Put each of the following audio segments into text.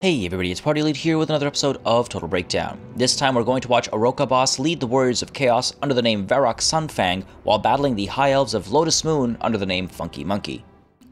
Hey everybody, it's Party Lead here with another episode of Total Breakdown. This time we're going to watch Oroka Boss lead the Warriors of Chaos under the name Varrock Sunfang while battling the High Elves of Lotus Moon under the name Funky Monkey.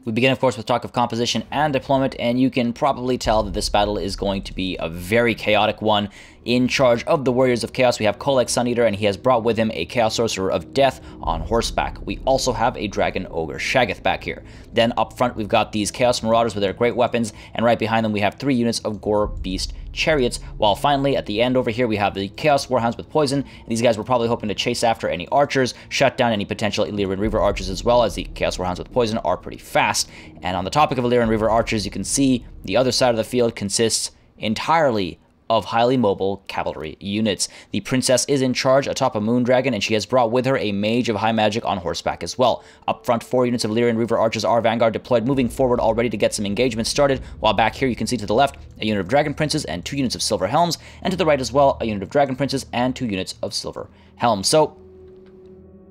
We begin, of course, with talk of composition and deployment, and you can probably tell that this battle is going to be a very chaotic one. In charge of the Warriors of Chaos, we have Kolek Suneater, and he has brought with him a Chaos Sorcerer of Death on horseback. We also have a Dragon Ogre Shaggoth back here. Then up front, we've got these Chaos Marauders with their great weapons, and right behind them we have 3 units of Gore Beast Chariots, while finally at the end over here we have the Chaos Warhounds with Poison, and these guys were probably hoping to chase after any archers, shut down any potential Illyrian Reaver archers as well, as the Chaos Warhounds with Poison are pretty fast. And on the topic of Illyrian Reaver archers, you can see the other side of the field consists entirely of highly mobile cavalry units. The princess is in charge atop a Moondragon, and she has brought with her a mage of high magic on horseback as well. Up front, 4 units of Illyrian Reaver archers are vanguard deployed, moving forward already to get some engagement started, while back here you can see to the left a unit of Dragon Princes and 2 units of Silver Helms, and to the right as well a unit of Dragon Princes and 2 units of Silver Helms. So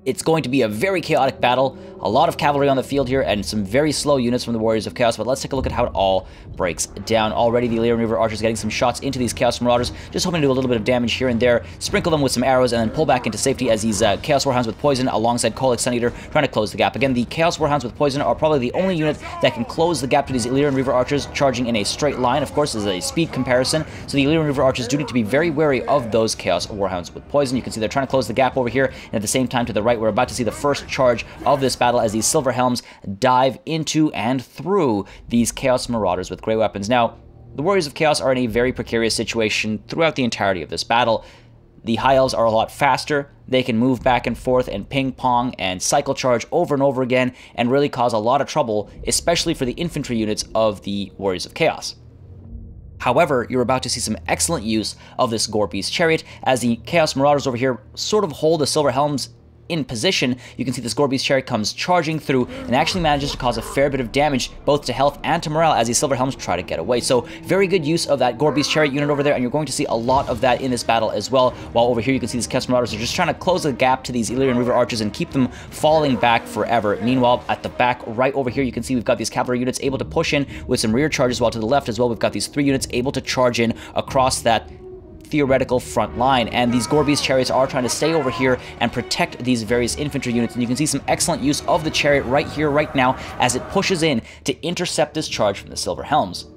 it's going to be a very chaotic battle, a lot of cavalry on the field here, and some very slow units from the Warriors of Chaos, but let's take a look at how it all breaks down. Already the Illyrian Reaver archers getting some shots into these Chaos Marauders, just hoping to do a little bit of damage here and there, sprinkle them with some arrows, and then pull back into safety as these Chaos Warhounds with Poison alongside Kolek Suneater trying to close the gap. Again, the Chaos Warhounds with Poison are probably the only unit that can close the gap to these Illyrian Reaver archers charging in a straight line. Of course, this is a speed comparison, so the Illyrian Reaver archers do need to be very wary of those Chaos Warhounds with Poison. You can see they're trying to close the gap over here, and at the same time to the right, we're about to see the first charge of this battle as these Silver Helms dive into and through these Chaos Marauders with great weapons. Now, the Warriors of Chaos are in a very precarious situation throughout the entirety of this battle. The High Elves are a lot faster. They can move back and forth and ping-pong and cycle charge over and over again and really cause a lot of trouble, especially for the infantry units of the Warriors of Chaos. However, you're about to see some excellent use of this Gore Beast Chariot as the Chaos Marauders over here sort of hold the Silver Helms in position. You can see this Gore Beast Chariot comes charging through and actually manages to cause a fair bit of damage both to health and to morale as these Silver Helms try to get away. So very good use of that Gore Beast Chariot unit over there, and you're going to see a lot of that in this battle as well. While over here you can see these Chaos Marauders are just trying to close the gap to these Illyrian Reaver archers and keep them falling back forever. Meanwhile, at the back right over here you can see we've got these cavalry units able to push in with some rear charges, while to the left as well we've got these 3 units able to charge in across that theoretical front line, and these Gore Beast Chariots are trying to stay over here and protect these various infantry units, and you can see some excellent use of the chariot right here, right now, as it pushes in to intercept this charge from the Silver Helms.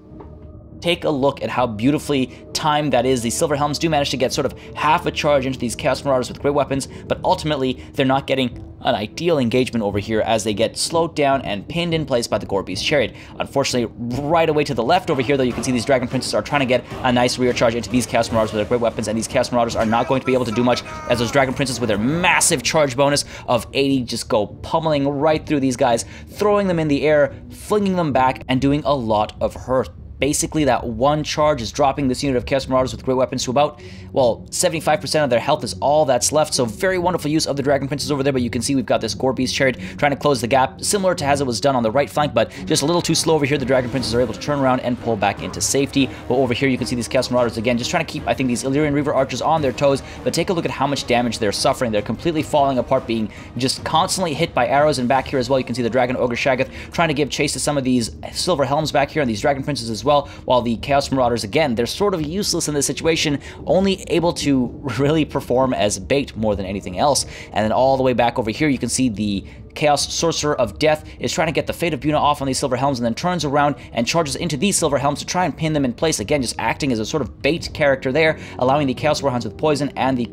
Take a look at how beautifully timed that is. These Silver Helms do manage to get sort of half a charge into these Chaos Marauders with great weapons, but ultimately they're not getting an ideal engagement over here as they get slowed down and pinned in place by the Gore Beast Chariot. Unfortunately, right away to the left over here, though, you can see these Dragon Princes are trying to get a nice rear charge into these Chaos Marauders with their great weapons, and these Chaos Marauders are not going to be able to do much as those Dragon Princes with their massive charge bonus of 80 just go pummeling right through these guys, throwing them in the air, flinging them back, and doing a lot of hurt. Basically, that one charge is dropping this unit of Chaos Marauders with great weapons to about, well, 75% of their health is all that's left, so very wonderful use of the Dragon Princes over there, but you can see we've got this Gore Beast Chariot trying to close the gap, similar to as it was done on the right flank, but just a little too slow over here. The Dragon Princes are able to turn around and pull back into safety, but over here you can see these Chaos Marauders again, just trying to keep, I think, these Illyrian Reaver archers on their toes, but take a look at how much damage they're suffering. They're completely falling apart, being just constantly hit by arrows, and back here as well you can see the Dragon Ogre Shaggoth trying to give chase to some of these Silver Helms back here and these Dragon Princes as well, while the Chaos Marauders, again, they're sort of useless in this situation, only able to really perform as bait more than anything else. And then all the way back over here, you can see the Chaos Sorcerer of Death is trying to get the Fate of Buna off on these Silver Helms, and then turns around and charges into these Silver Helms to try and pin them in place. Again, just acting as a sort of bait character there, allowing the Chaos Warhounds with Poison and the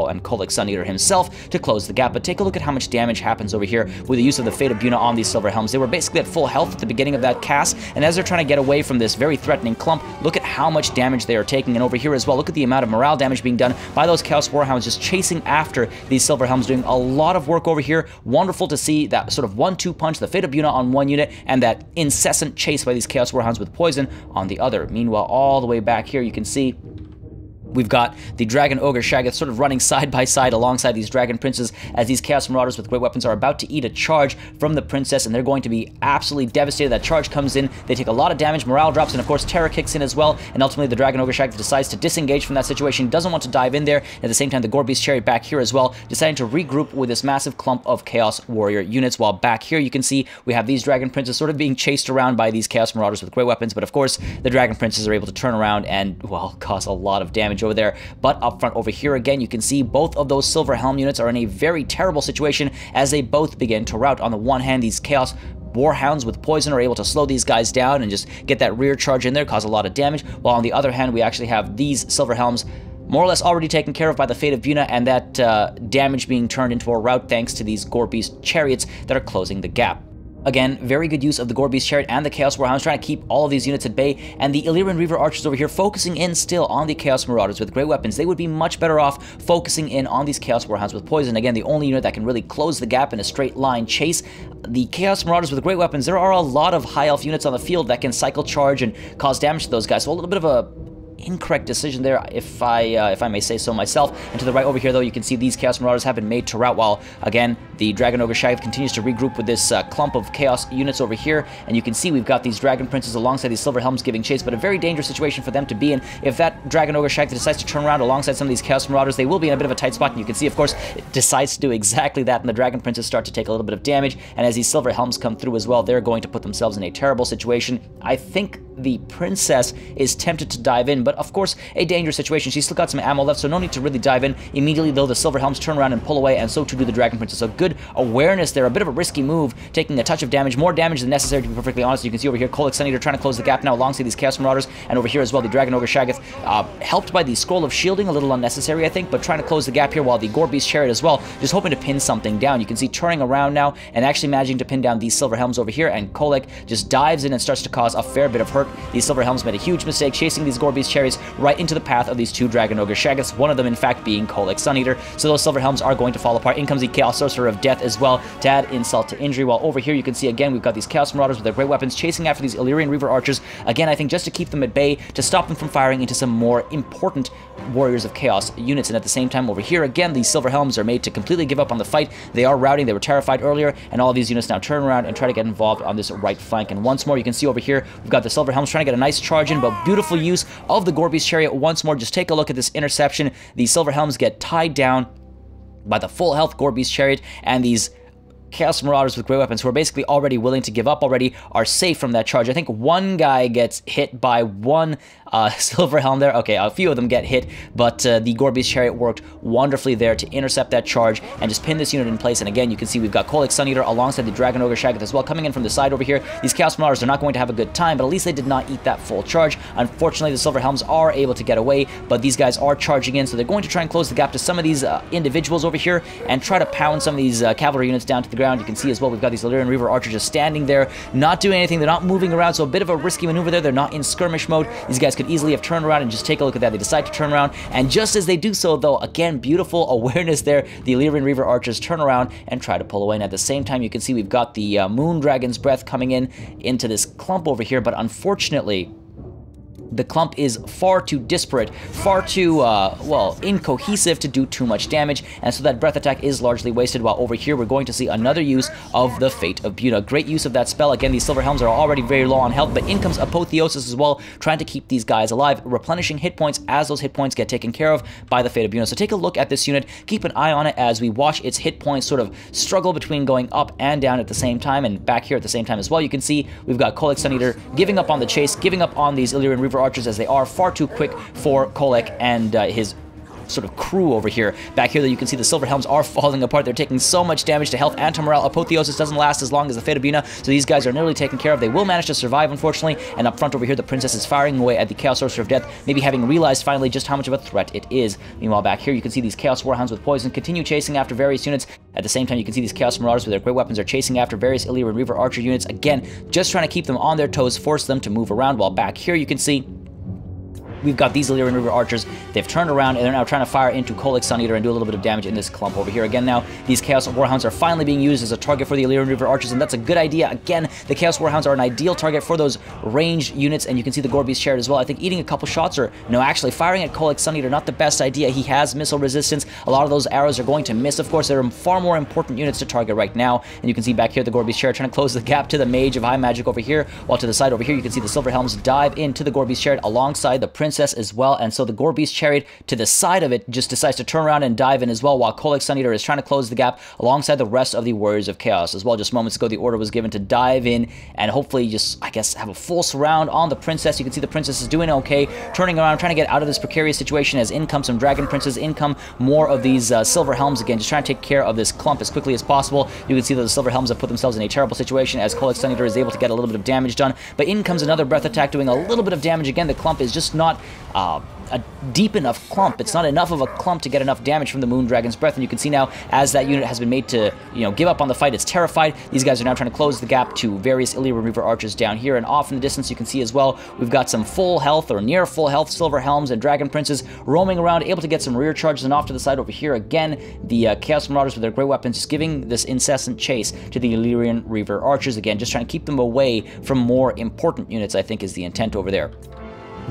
and Kolek Suneater himself to close the gap. But take a look at how much damage happens over here with the use of the Fate of Buna on these Silver Helms. They were basically at full health at the beginning of that cast, and as they're trying to get away from this very threatening clump, look at how much damage they are taking. And over here as well, look at the amount of morale damage being done by those Chaos Warhounds just chasing after these Silver Helms, doing a lot of work over here. Wonderful to see that sort of 1-2 punch, the Fate of Buna on one unit, and that incessant chase by these Chaos Warhounds with Poison on the other. Meanwhile, all the way back here, you can see We've got the Dragon Ogre Shaggoth sort of running side by side alongside these Dragon Princes as these Chaos Marauders with great weapons are about to eat a charge from the Princess, and they're going to be absolutely devastated. That charge comes in, they take a lot of damage, morale drops, and of course terror kicks in as well, and ultimately the Dragon Ogre Shaggoth decides to disengage from that situation, doesn't want to dive in there. At the same time, the Gorebeast Chariot back here as well, deciding to regroup with this massive clump of Chaos Warrior units, while back here you can see we have these Dragon Princes sort of being chased around by these Chaos Marauders with great weapons, but of course the Dragon Princes are able to turn around and, well, cause a lot of damage over there. But up front over here again, you can see both of those Silver Helm units are in a very terrible situation as they both begin to rout. On the one hand, these Chaos Warhounds with poison are able to slow these guys down and just get that rear charge in there, cause a lot of damage, while on the other hand, we actually have these Silver Helms more or less already taken care of by the Fate of Buna, and that damage being turned into a rout thanks to these Gorebeast Chariots that are closing the gap. Again, very good use of the Gorebeast Chariot and the Chaos Warhounds, trying to keep all of these units at bay, and the Illyrian Reaver Archers over here focusing in still on the Chaos Marauders with great weapons. They would be much better off focusing in on these Chaos Warhounds with poison. Again, the only unit that can really close the gap in a straight line chase. The Chaos Marauders with great weapons, there are a lot of High Elf units on the field that can cycle charge and cause damage to those guys, so a little bit of a incorrect decision there, if I may say so myself. And to the right over here, though, you can see these Chaos Marauders have been made to rout, while, again, the Dragon Ogre Shaggoth continues to regroup with this clump of Chaos units over here. And you can see we've got these Dragon Princes alongside these Silver Helms giving chase, but a very dangerous situation for them to be in. If that Dragon Ogre Shaggoth decides to turn around alongside some of these Chaos Marauders, they will be in a bit of a tight spot, and you can see, of course, it decides to do exactly that, and the Dragon Princes start to take a little bit of damage, and as these Silver Helms come through as well, they're going to put themselves in a terrible situation. I think the Princess is tempted to dive in, but of course, a dangerous situation. She's still got some ammo left, so no need to really dive in. Immediately, though, the Silver Helms turn around and pull away, and so too do the Dragon Princes. So good awareness there, a bit of a risky move, taking a touch of damage, more damage than necessary, to be perfectly honest. You can see over here, Kolic Suneater trying to close the gap now alongside these Chaos Marauders, and over here as well, the Dragon Ogre Shaggoth, helped by the Scroll of Shielding, a little unnecessary, I think, but trying to close the gap here, while the Gorebeast Chariot as well, just hoping to pin something down. You can see turning around now, and actually managing to pin down these Silver Helms over here, and Kolic just dives in and starts to cause a fair bit of hurt. These Silver Helms made a huge mistake, chasing these Gorebeast Chariots right into the path of these two Dragon Ogre Shaggoths, one of them in fact being Kolic Suneater. So those Silver Helms are going to fall apart. In comes the Chaos Sorcerer of Death as well to add insult to injury, while over here you can see again we've got these Chaos Marauders with their great weapons chasing after these Illyrian Reaver Archers, again I think just to keep them at bay, to stop them from firing into some more important Warriors of Chaos units. And at the same time over here again, these Silver Helms are made to completely give up on the fight. They are routing, they were terrified earlier, and all of these units now turn around and try to get involved on this right flank. And once more you can see over here we've got the Silver Helms trying to get a nice charge in, but beautiful use of the Gorebeast Chariot once more. Just take a look at this interception. The Silver Helms get tied down by the full health Gorebeast Chariot, and these Chaos Marauders with great weapons, who are basically already willing to give up already, are safe from that charge. I think one guy gets hit by one Silver Helm there. Okay, a few of them get hit, but the Gorebeast Chariot worked wonderfully there to intercept that charge and just pin this unit in place. And again, you can see we've got Kolic Suneater alongside the Dragon Ogre Shaggoth as well, coming in from the side over here. These Chaos Marauders are not going to have a good time, but at least they did not eat that full charge. Unfortunately, the Silver Helms are able to get away, but these guys are charging in, so they're going to try and close the gap to some of these individuals over here and try to pound some of these cavalry units down to the ground. You can see as well we've got these Illyrian Reaver Archers just standing there, not doing anything. They're not moving around, so a bit of a risky maneuver there. They're not in skirmish mode. These guys could easily have turned around, and just take a look at that. They decide to turn around, and just as they do so, though, again, beautiful awareness there, the Illyrian Reaver Archers turn around and try to pull away. And at the same time, you can see we've got the Moon Dragon's Breath coming in into this clump over here, but unfortunately, the clump is far too disparate, far too, well, incohesive to do too much damage, and so that breath attack is largely wasted, while over here we're going to see another use of the Fate of Buna. Great use of that spell. Again, these Silver Helms are already very low on health, but in comes Apotheosis as well, trying to keep these guys alive, replenishing hit points as those hit points get taken care of by the Fate of Buna. So take a look at this unit, keep an eye on it as we watch its hit points sort of struggle between going up and down at the same time, and back here at the same time as well. You can see we've got Kolic Suneater giving up on the chase, giving up on these Illyrian Reaver Archers, as they are far too quick for Kolic and his sort of crew over here. Back here, though, you can see the Silver Helms are falling apart. They're taking so much damage to health and to morale. Apotheosis doesn't last as long as the Fate of Buna, so these guys are nearly taken care of. They will manage to survive, unfortunately, and up front over here, the Princess is firing away at the Chaos Sorcerer of Death, maybe having realized finally just how much of a threat it is. Meanwhile, back here, you can see these Chaos Warhounds with poison continue chasing after various units. At the same time, you can see these Chaos Marauders with their great weapons are chasing after various Illyrian Reaver Archer units, again, just trying to keep them on their toes, force them to move around, while back here, you can see we've got these Illyrian Reaver archers. They've turned around and they're now trying to fire into Kolic Sun Eater and do a little bit of damage in this clump over here. Again, now these Chaos Warhounds are finally being used as a target for the Illyrian Reaver archers, and that's a good idea. Again, the Chaos Warhounds are an ideal target for those ranged units, and you can see the Gorby's Chariot as well. I think eating a couple shots, or no, actually firing at Kolic Sun Eater, not the best idea. He has missile resistance. A lot of those arrows are going to miss. Of course, there are far more important units to target right now, and you can see back here the Gorby's Chariot trying to close the gap to the Mage of High Magic over here, while to the side over here you can see the Silver Helms dive into the Gorby's Chariot alongside the Princess as well, and so the Gorby's Chariot to the side of it just decides to turn around and dive in as well, while Kolic Sun Eater is trying to close the gap alongside the rest of the Warriors of Chaos as well. Just moments ago the order was given to dive in and hopefully just, I guess, have a full surround on the Princess. You can see the Princess is doing okay, turning around, trying to get out of this precarious situation as in come some Dragon Princes, in come more of these Silver Helms again, just trying to take care of this clump as quickly as possible. You can see that the Silver Helms have put themselves in a terrible situation as Kolic Sun Eater is able to get a little bit of damage done, but in comes another breath attack doing a little bit of damage again. The clump is just not a deep enough clump. It's not enough of a clump to get enough damage from the Moondragon's Breath, and you can see now as that unit has been made to, give up on the fight, it's terrified. These guys are now trying to close the gap to various Illyrian Reaver archers down here, and off in the distance you can see as well, we've got some full health or near full health Silver Helms and Dragon Princes roaming around, able to get some rear charges, and off to the side over here again, the Chaos Marauders with their great weapons just giving this incessant chase to the Illyrian Reaver archers again, just trying to keep them away from more important units, I think is the intent over there.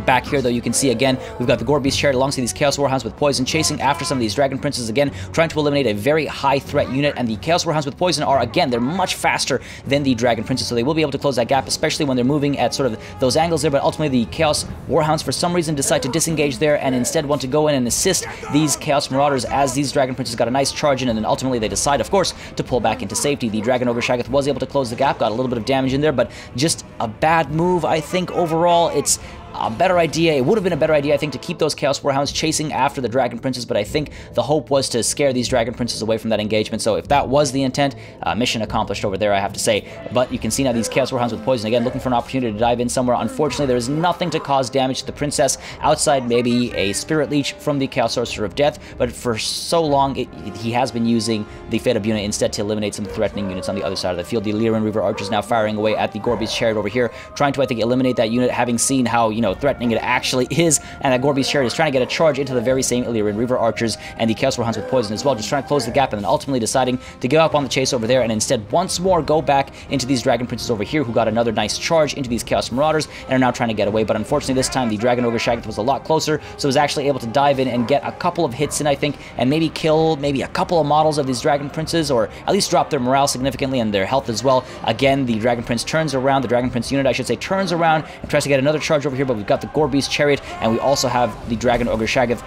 Back here, though, you can see again, we've got the Gorby's Chariot alongside these Chaos Warhounds with Poison, chasing after some of these Dragon Princes again, trying to eliminate a very high threat unit, and the Chaos Warhounds with Poison are, again, they're much faster than the Dragon Princes, so they will be able to close that gap, especially when they're moving at sort of those angles there, but ultimately the Chaos Warhounds, for some reason, decide to disengage there and instead want to go in and assist these Chaos Marauders as these Dragon Princes got a nice charge in, and then ultimately they decide, of course, to pull back into safety. The Dragon Ogre Shaggoth was able to close the gap, got a little bit of damage in there, but just a bad move, I think, overall. It's a better idea. It would have been a better idea, I think, to keep those Chaos Warhounds chasing after the Dragon Princes, but I think the hope was to scare these Dragon Princes away from that engagement, so if that was the intent, mission accomplished over there, I have to say. But you can see now these Chaos Warhounds with Poison, again, looking for an opportunity to dive in somewhere. Unfortunately, there is nothing to cause damage to the Princess, outside maybe a Spirit Leech from the Chaos Sorcerer of Death, but for so long, he has been using the Fate of Unit instead to eliminate some threatening units on the other side of the field. The Illyrian Reaver archers now firing away at the Gorby's Chariot over here, trying to, I think, eliminate that unit, having seen how, threatening it actually is, and that Gorby's Chariot is trying to get a charge into the very same Illyrian Reaver archers and the Chaos Warhounds with Poison as well, just trying to close the gap, and then ultimately deciding to give up on the chase over there and instead once more go back into these Dragon Princes over here, who got another nice charge into these Chaos Marauders and are now trying to get away. But unfortunately this time the Dragon Ogre Shaggoth was a lot closer, so was actually able to dive in and get a couple of hits in, I think, and maybe kill maybe a couple of models of these Dragon Princes, or at least drop their morale significantly and their health as well. Again, the Dragon Prince turns around, the Dragon Prince unit, I should say, turns around and tries to get another charge over here, but we've got the Gorby's Chariot, and we also have the Dragon Ogre Shaggoth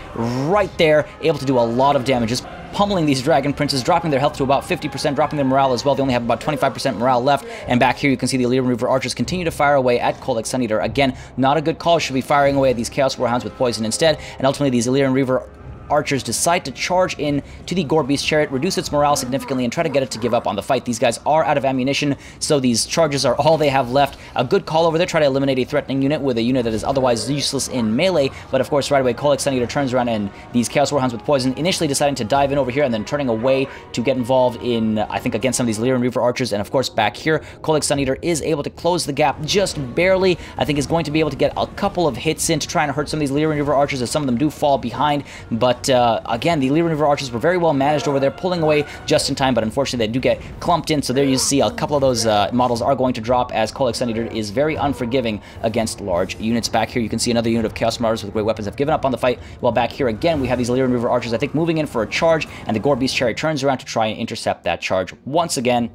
right there, able to do a lot of damage, just pummeling these Dragon Princes, dropping their health to about 50%, dropping their morale as well. They only have about 25% morale left, and back here you can see the Illyrian Reaver archers continue to fire away at Kolic Sun Eater. Again, not a good call, should be firing away at these Chaos Warhounds with Poison instead, and ultimately these Illyrian Reaver archers decide to charge in to the Gorby's Chariot, reduce its morale significantly, and try to get it to give up on the fight. These guys are out of ammunition, so these charges are all they have left. A good call over there, try to eliminate a threatening unit with a unit that is otherwise useless in melee, but of course right away Kolic Sun Eater turns around, and these Chaos Warhounds with Poison initially deciding to dive in over here and then turning away to get involved in, I think, against some of these Illyrian Reaver archers, and of course back here Kolic Sun Eater is able to close the gap just barely. I think is going to be able to get a couple of hits in to try and hurt some of these Illyrian Reaver archers, as some of them do fall behind, but again, the Illyrian Reaver archers were very well managed over there, pulling away just in time, but unfortunately they do get clumped in, so there you see a couple of those models are going to drop, as Kolic Sun Eater is very unforgiving against large units. Back here you can see another unit of Chaos Marauders with great weapons have given up on the fight, while back here again we have these Illyrian Reaver archers, I think, moving in for a charge, and the Gorby's Chariot turns around to try and intercept that charge once again.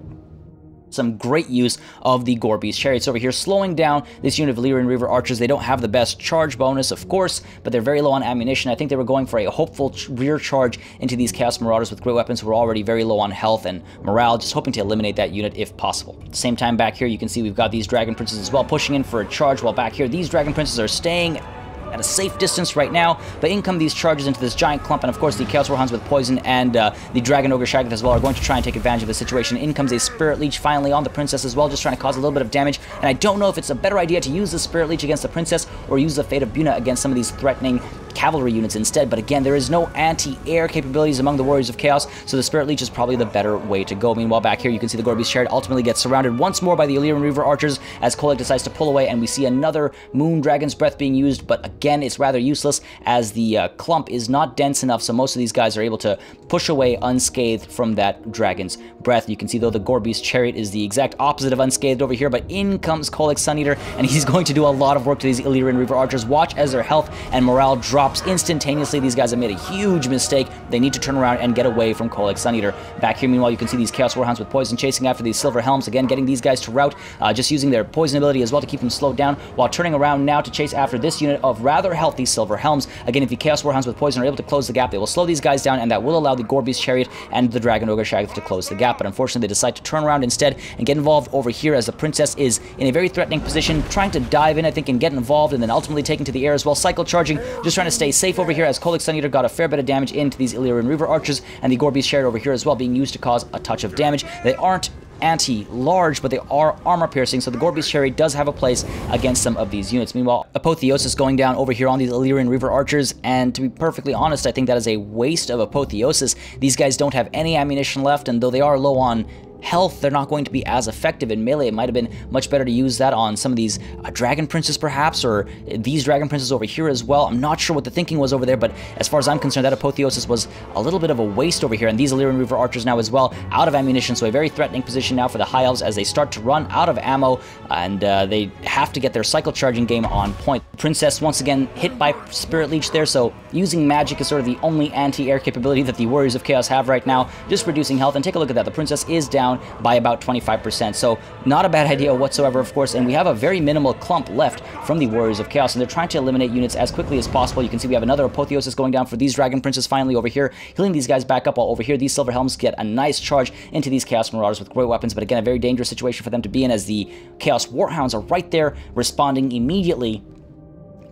Some great use of the Gorby's Chariots over here, slowing down this unit of Illyrian Reaver archers. They don't have the best charge bonus, of course, but they're very low on ammunition. I think they were going for a hopeful rear charge into these Chaos Marauders with great weapons who were already very low on health and morale, just hoping to eliminate that unit if possible. At the same time, back here you can see we've got these Dragon Princes as well, pushing in for a charge, while back here these Dragon Princes are staying at a safe distance right now, but in come these charges into this giant clump, and of course the Chaos Warhounds with Poison and the Dragon Ogre Shaggoth as well are going to try and take advantage of the situation. In comes a Spirit Leech finally on the Princess as well, just trying to cause a little bit of damage, and I don't know if it's a better idea to use the Spirit Leech against the Princess or use the Fate of Buna against some of these threatening cavalry units instead. But again, there is no anti-air capabilities among the Warriors of Chaos, so the Spirit Leech is probably the better way to go. Meanwhile, back here, you can see the Gorby's Chariot ultimately gets surrounded once more by the Illyrian Reaver archers as Kolic decides to pull away, and we see another Moon Dragon's Breath being used, but again, it's rather useless as the clump is not dense enough, so most of these guys are able to push away unscathed from that Dragon's Breath. You can see, though, the Gorby's Chariot is the exact opposite of unscathed over here, but in comes Kolic's Sun Eater, and he's going to do a lot of work to these Illyrian Reaver archers. Watch as their health and morale drops instantaneously. These guys have made a huge mistake. They need to turn around and get away from Kolic's Sun Eater. Back here, meanwhile, you can see these Chaos Warhounds with poison chasing after these Silver Helms, again, getting these guys to rout, just using their poison ability as well to keep them slowed down, while turning around now to chase after this unit of rather healthy Silver Helms. Again, if the Chaos Warhounds with poison are able to close the gap, they will slow these guys down, and that will allow the Gorby's Chariot and the Dragon Ogre Shaggoth to close the gap. But unfortunately, they decide to turn around instead and get involved over here as the Princess is in a very threatening position, trying to dive in, I think, and get involved, and then ultimately taken to the air as well, cycle charging, just trying to stay safe over here as Kolic's Sun Eater got a fair bit of damage into these Illyrian Reaver archers, and the Gorby's Chariot over here as well being used to cause a touch of damage. They aren't anti-large, but they are armor-piercing, so the Gorby's Chariot does have a place against some of these units. Meanwhile, Apotheosis going down over here on these Illyrian Reaver archers, and to be perfectly honest, I think that is a waste of Apotheosis. These guys don't have any ammunition left, and though they are low on health, they're not going to be as effective in melee. It might have been much better to use that on some of these Dragon Princes perhaps, or these Dragon Princes over here as well. I'm not sure what the thinking was over there, but as far as I'm concerned, that Apotheosis was a little bit of a waste over here, and these Illyrian Reaver archers now as well out of ammunition, so a very threatening position now for the High Elves as they start to run out of ammo, and they have to get their cycle charging game on point. Princess once again hit by Spirit Leech there, so using magic is sort of the only anti-air capability that the Warriors of Chaos have right now, just reducing health. And take a look at that, the Princess is down by about 25%, so not a bad idea whatsoever, of course, and we have a very minimal clump left from the Warriors of Chaos, and they're trying to eliminate units as quickly as possible. You can see we have another Apotheosis going down for these Dragon Princes finally over here, healing these guys back up, while over here these Silver Helms get a nice charge into these Chaos Marauders with great weapons, but again, a very dangerous situation for them to be in as the Chaos Warhounds are right there responding immediately,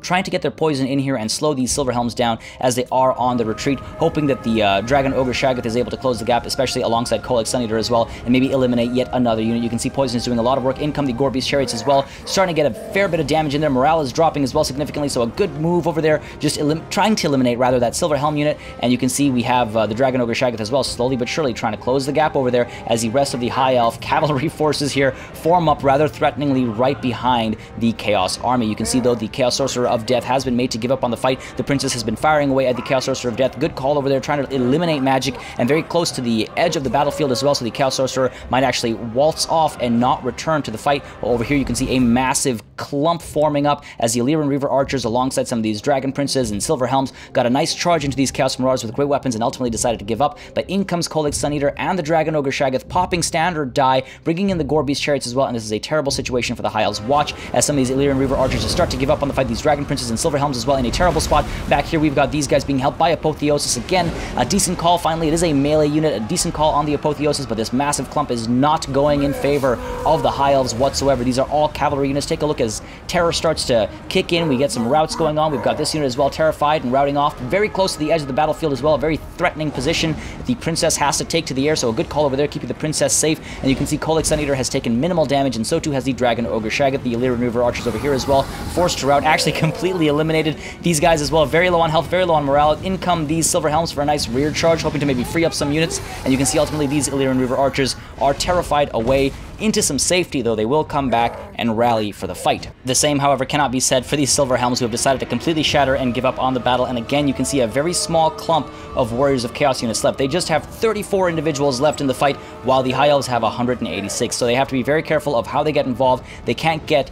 trying to get their poison in here and slow these Silver Helms down as they are on the retreat, hoping that the Dragon Ogre Shaggoth is able to close the gap, especially alongside Kolic's Sun Eater as well, and maybe eliminate yet another unit. You can see poison is doing a lot of work. In come the Gorby's Chariots as well, starting to get a fair bit of damage in there. Morale is dropping as well significantly, so a good move over there, just trying to eliminate rather that Silver Helm unit. And you can see we have the Dragon Ogre Shaggoth as well, slowly but surely trying to close the gap over there as the rest of the High Elf cavalry forces here form up rather threateningly right behind the Chaos Army. You can see, though, the Chaos Sorcerer of Death has been made to give up on the fight. The Princess has been firing away at the Chaos Sorcerer of Death. Good call over there, trying to eliminate magic, and very close to the edge of the battlefield as well, so the Chaos Sorcerer might actually waltz off and not return to the fight. Well, over here you can see a massive clump forming up as the Illyrian Reaver archers alongside some of these Dragon Princes and Silver Helms got a nice charge into these Chaos Marauders with great weapons and ultimately decided to give up. But in comes Kolic's Sun Eater and the Dragon Ogre Shaggoth, popping standard die, bringing in the Gorby's Chariots as well, and this is a terrible situation for the High Elves. Watch as some of these Illyrian Reaver archers just start to give up on the fight. These Dragon Princes and Silver Helms as well in a terrible spot. Back here we've got these guys being helped by Apotheosis again. A decent call finally. It is a melee unit, a decent call on the Apotheosis, but this massive clump is not going in favor of the High Elves whatsoever. These are all cavalry units. Take a look as terror starts to kick in. We get some routes going on. We've got this unit as well, terrified and routing off very close to the edge of the battlefield as well. A very threatening position the Princess has to take to the air, so a good call over there, keeping the Princess safe. And you can see Kolic's Sun Eater has taken minimal damage, and so too has the Dragon Ogre Shaggoth. The Illyrian Reaver archers over here as well, forced to rout, actually completely eliminated these guys as well. Very low on health, very low on morale. In come these Silver Helms for a nice rear charge, hoping to maybe free up some units. And you can see ultimately these Illyrian Reaver archers are terrified away into some safety, though they will come back and rally for the fight. The same, however, cannot be said for these Silver Helms, who have decided to completely shatter and give up on the battle. And again, you can see a very small clump of Warriors of Chaos units left. They just have 34 individuals left in the fight, while the High Elves have 186. So they have to be very careful of how they get involved. They can't get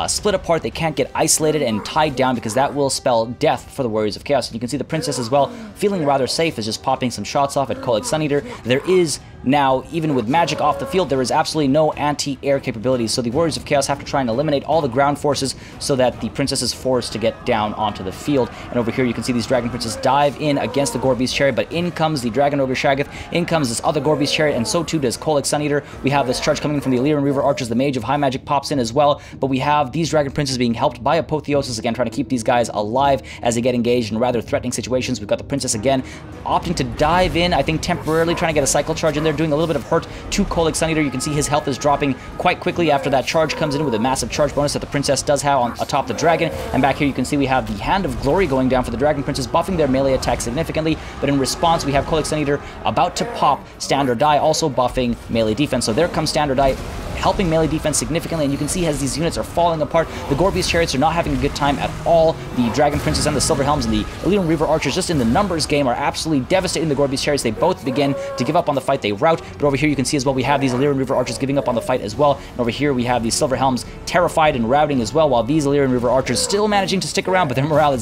split apart, they can't get isolated and tied down, because that will spell death for the Warriors of Chaos. And you can see the Princess as well, feeling rather safe, is just popping some shots off at Kolic's Sun Eater. There is now, even with magic off the field, there is absolutely no anti-air capabilities, so the Warriors of Chaos have to try and eliminate all the ground forces so that the Princess is forced to get down onto the field. And over here you can see these Dragon Princes dive in against the Gorby's Chariot, but in comes the Dragon Ogre Shaggoth, in comes this other Gorby's Chariot, and so too does Kolic's Sun Eater. We have this charge coming from the Illyrian Reaver archers. The Mage of High Magic pops in as well, but we have these Dragon Princes being helped by Apotheosis, again trying to keep these guys alive as they get engaged in rather threatening situations. We've got the Princess again opting to dive in, I think temporarily trying to get a cycle charge in there, there, doing a little bit of hurt to Kolic Sun Eater. You can see his health is dropping quite quickly after that charge comes in with a massive charge bonus that the Princess does have on atop the Dragon. And back here you can see we have the Hand of Glory going down for the Dragon Princess, buffing their melee attack significantly. But in response, we have Kolic Sun Eater about to pop Stand or Die, also buffing melee defense. So there comes Stand or Die, helping melee defense significantly, and you can see as these units are falling apart, the Gorbius Chariots are not having a good time at all. The Dragon Princess and the Silver Helms and the Elite Reaver Archers, just in the numbers game, are absolutely devastating the Gorbius Chariots. They both begin to give up on the fight. They rout, but over here you can see as well we have these Elite Reaver Archers giving up on the fight as well, and over here we have these Silver Helms terrified and routing as well, while these Elite Reaver Archers still managing to stick around, but their morale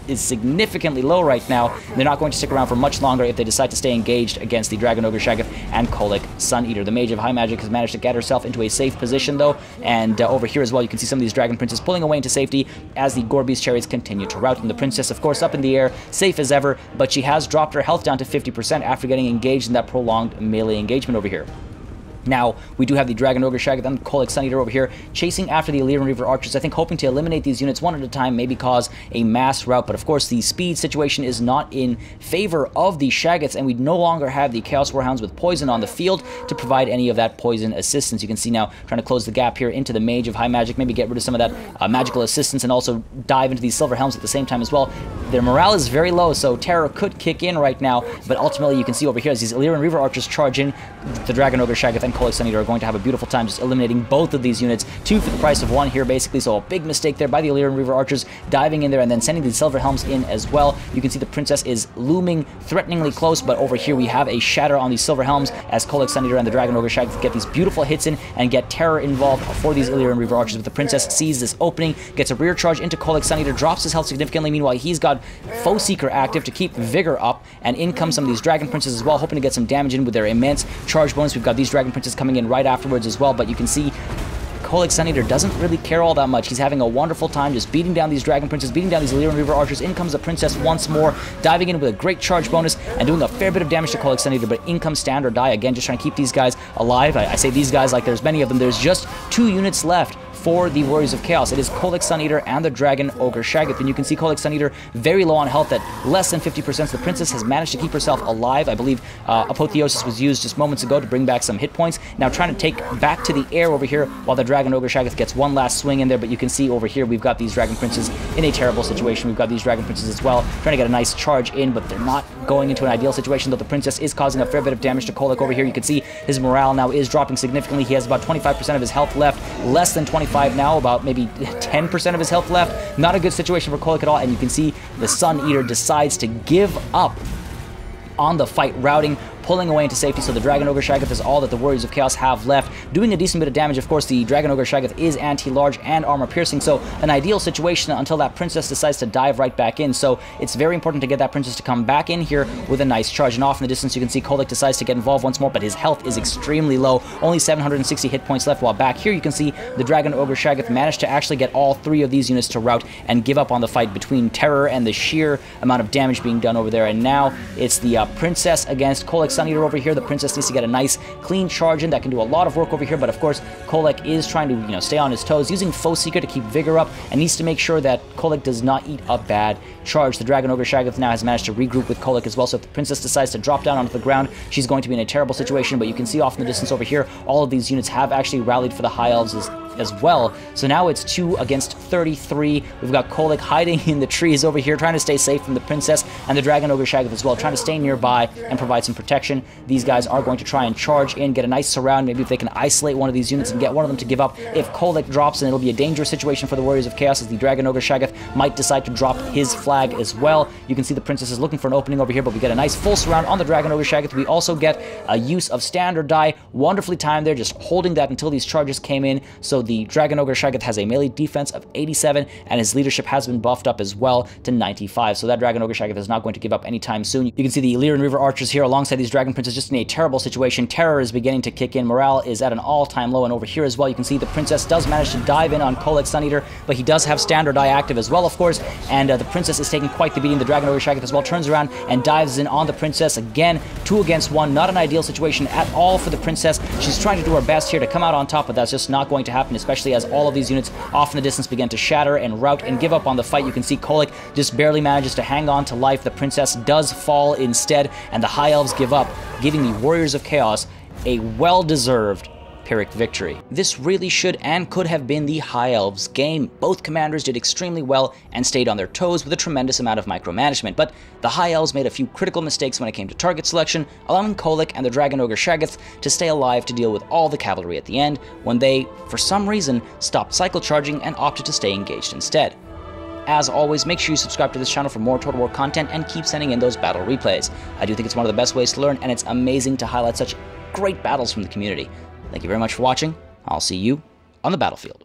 is significantly low right now. They're not going to stick around for much longer if they decide to stay engaged against the Dragon Ogre Shaggoth and Kolic Sun Eater. The Mage of High Magic has managed to get herself into a safe position though, and over here as well you can see some of these Dragon Princes pulling away into safety as the Gorbius Chariots continue to rout. And the Princess, of course, up in the air, safe as ever, but she has dropped her health down to 50% after getting engaged in that prolonged melee engagement over here. Now, we do have the Dragon Ogre Shaggoth and Kolic Sun Eater over here chasing after the Elite Reaver Archers, I think hoping to eliminate these units one at a time, maybe cause a mass rout, but of course the speed situation is not in favor of the Shaggoths, and we no longer have the Chaos Warhounds with poison on the field to provide any of that poison assistance. You can see now trying to close the gap here into the Mage of High Magic, maybe get rid of some of that magical assistance, and also dive into these Silver Helms at the same time as well. Their morale is very low, so Terror could kick in right now, but ultimately you can see over here as these Elite Reaver Archers charge in, the Dragon Ogre Shaggoth and Kolic Sun Eater are going to have a beautiful time just eliminating both of these units, 2 for the price of 1 here basically, so a big mistake there by the Elite Reaver Archers, diving in there and then sending the Silver Helms in as well. You can see the Princess is looming threateningly close, but over here we have a shatter on these Silver Helms as Kolic Sun Eater and the Dragon Ogre Shaggoth get these beautiful hits in and get Terror involved for these Elite Reaver Archers. But the Princess sees this opening, gets a rear charge into Kolic Sun Eater, drops his health significantly. Meanwhile, he's got Foe Seeker active to keep Vigor up, and in come some of these Dragon Princes as well, hoping to get some damage in with their immense charge bonus. We've got these Dragon Princes coming in right afterwards as well, but you can see Kolic Sun Eater doesn't really care all that much. He's having a wonderful time just beating down these Dragon Princes, beating down these Elite Reaver Archers. In comes the Princess once more, diving in with a great charge bonus and doing a fair bit of damage to Kolic Sun Eater, but in comes Stand or Die again, just trying to keep these guys alive. I say these guys like there's many of them. There's just 2 units left for the Warriors of Chaos. It is Kolic Sun Eater and the Dragon Ogre Shaggoth, and you can see Kolic Sun Eater very low on health at less than 50%. So the Princess has managed to keep herself alive. I believe Apotheosis was used just moments ago to bring back some hit points. Now trying to take back to the air over here while the Dragon Ogre Shaggoth gets one last swing in there, but you can see over here we've got these Dragon Princes in a terrible situation. We've got these Dragon Princes as well trying to get a nice charge in, but they're not going into an ideal situation, though the Princess is causing a fair bit of damage to Kolic over here. You can see his morale now is dropping significantly. He has about 25% of his health left, less than 25 now, about maybe 10% of his health left. Not a good situation for Kolic at all, and you can see the Sun Eater decides to give up on the fight, routing, pulling away into safety. So the Dragon Ogre Shaggoth is all that the Warriors of Chaos have left, doing a decent bit of damage. Of course, the Dragon Ogre Shaggoth is anti-large and armor piercing, so an ideal situation until that Princess decides to dive right back in. So it's very important to get that Princess to come back in here with a nice charge. And off in the distance, you can see Kolic decides to get involved once more, but his health is extremely low, only 760 hit points left, while back here you can see the Dragon Ogre Shaggoth managed to actually get all 3 of these units to rout and give up on the fight between Terror and the sheer amount of damage being done over there. And now it's the Princess against Kolic Sun Eater over here. The Princess needs to get a nice clean charge in that can do a lot of work over here, but of course Kolic is trying to stay on his toes, using Foe Seeker to keep Vigor up, and needs to make sure that Kolic does not eat a bad charge. The Dragon Ogre Shaggoth now has managed to regroup with Kolic as well, so if the Princess decides to drop down onto the ground, she's going to be in a terrible situation. But you can see off in the distance over here, all of these units have actually rallied for the High Elves as well. So now it's 2 against 33. We've got Kolic hiding in the trees over here, trying to stay safe from the Princess and the Dragon Ogre Shaggoth as well, trying to stay nearby and provide some protection. These guys are going to try and charge in, get a nice surround. Maybe if they can isolate one of these units and get one of them to give up. If Kolic drops, then it'll be a dangerous situation for the Warriors of Chaos, as the Dragon Ogre Shaggoth might decide to drop his flag as well. You can see the Princess is looking for an opening over here, but we get a nice full surround on the Dragon Ogre Shaggoth. We also get a use of Stand or Die. Wonderfully timed there, just holding that until these charges came in. So the Dragon Ogre Shaggoth has a melee defense of 87, and his leadership has been buffed up as well to 95. So that Dragon Ogre Shaggoth is not going to give up anytime soon. You can see the Elite Reaver Archers here alongside these Dragon Princes just in a terrible situation. Terror is beginning to kick in. Morale is at an all-time low, and over here as well you can see the Princess does manage to dive in on Kolic Sun Eater, but he does have Stand or Die active as well, of course, and the Princess is taking quite the beating. The Dragon Ogre Shaggoth as well turns around and dives in on the Princess again. 2 against 1, not an ideal situation at all for the Princess. She's trying to do her best here to come out on top, but that's just not going to happen. and especially as all of these units off in the distance begin to shatter and rout and give up on the fight. You can see Kolic just barely manages to hang on to life. The princess does fall instead, and the High Elves give up, giving the Warriors of Chaos a well-deserved Pyrrhic victory. This really should and could have been the High Elves' game. Both commanders did extremely well and stayed on their toes with a tremendous amount of micromanagement, but the High Elves made a few critical mistakes when it came to target selection, allowing Kolic and the Dragon Ogre Shaggoth to stay alive to deal with all the cavalry at the end, when they, for some reason, stopped cycle charging and opted to stay engaged instead. As always, make sure you subscribe to this channel for more Total War content and keep sending in those battle replays. I do think it's one of the best ways to learn, and it's amazing to highlight such great battles from the community. Thank you very much for watching. I'll see you on the battlefield.